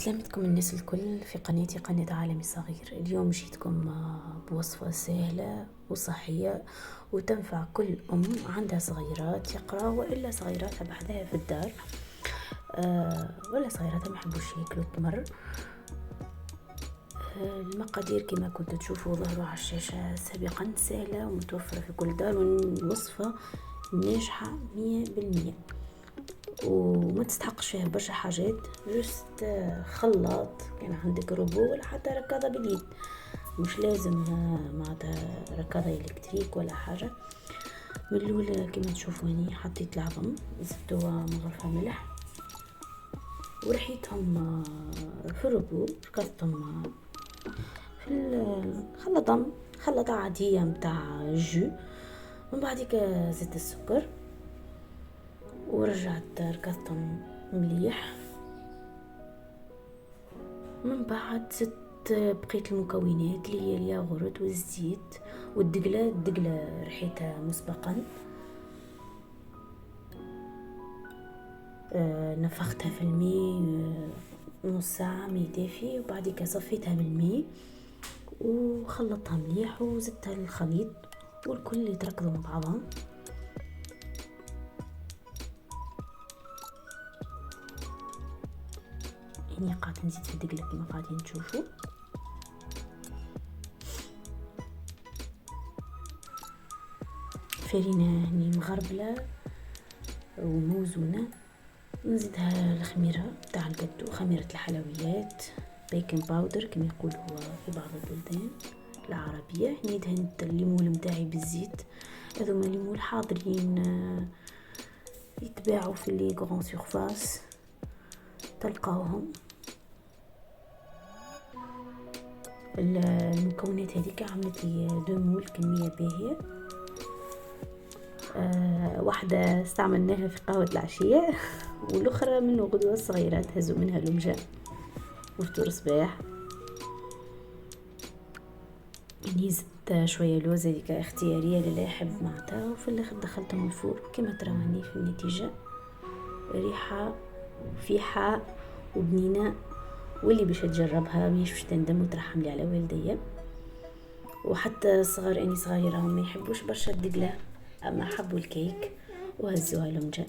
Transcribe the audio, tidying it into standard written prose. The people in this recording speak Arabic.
سلامتكم الناس الكل في قناتي قناة عالمي صغير. اليوم جيتكم بوصفة سهلة وصحية وتنفع كل عندها صغيرات يقرأ وإلا صغيراتها بحذاها في الدار، ولا صغيراتها ما يحبوش ياكلوا التمر. المقادير كما كنتوا تشوفوا ظهروا على الشاشة سابقا، سهلة ومتوفرة في كل دار، والوصفة ناجحة 100%، وما تستحقش فيها برشا حاجات. جست خلاط كان عندك روبو ولا حتى ركاضة باليد، مش لازم معناتها ركاضة الكتريك ولا حاجة. من الاولى كما تشوفوني حطيت العظم، زدتوا مغرفة ملح ورحيتهم في الروبو، ركضتهم في خلطة عادية متاع جو. من بعدك زدت السكر ورجعت ركضتهم مليح. من بعد زدت بقية المكونات اللي هي الياغورت والزيت والدقلة رحيتها مسبقا، نفختها في الماء نص ساعة ماء دافي، وبعدك صفيتها بالماء وخلطتها مليح وزدتها للخليط والكل يتركضوا مع بعضهم. هني قاعدة نزيد في الدقلة كما قاعدين تشوفوا. فرينة هني مغربلة وموزونة، نزيدها الخميرة تاع القدو، خميرة الحلويات، بيكنج باودر كما يقولوا في بعض البلدان العربية. هني دهنت الليمون متاعي بالزيت، هذوما الليمون حاضرين يتباعوا في لي غران سورفاس تلقاوهم. المكونات هذيك عملت لي 2 مول كمية باهية، واحدة استعملناها في قهوة العشية والاخرى من غدوة الصغيرات هزوا منها لمجة وفطور صباح. يعني زدت شوية لوز هذيك اختيارية اللي لا يحب معناتها، وفي الاخر دخلتهم الفور كما تراوني في النتيجة. ريحة فيحة وبنينة، واللي باش تجربها مش باش تندم وترحم لي على والديا. وحتى صغار اني صغيرة هم ما يحبوش برشا الدقلة، اما حبوا الكيك وهزوها لمجة.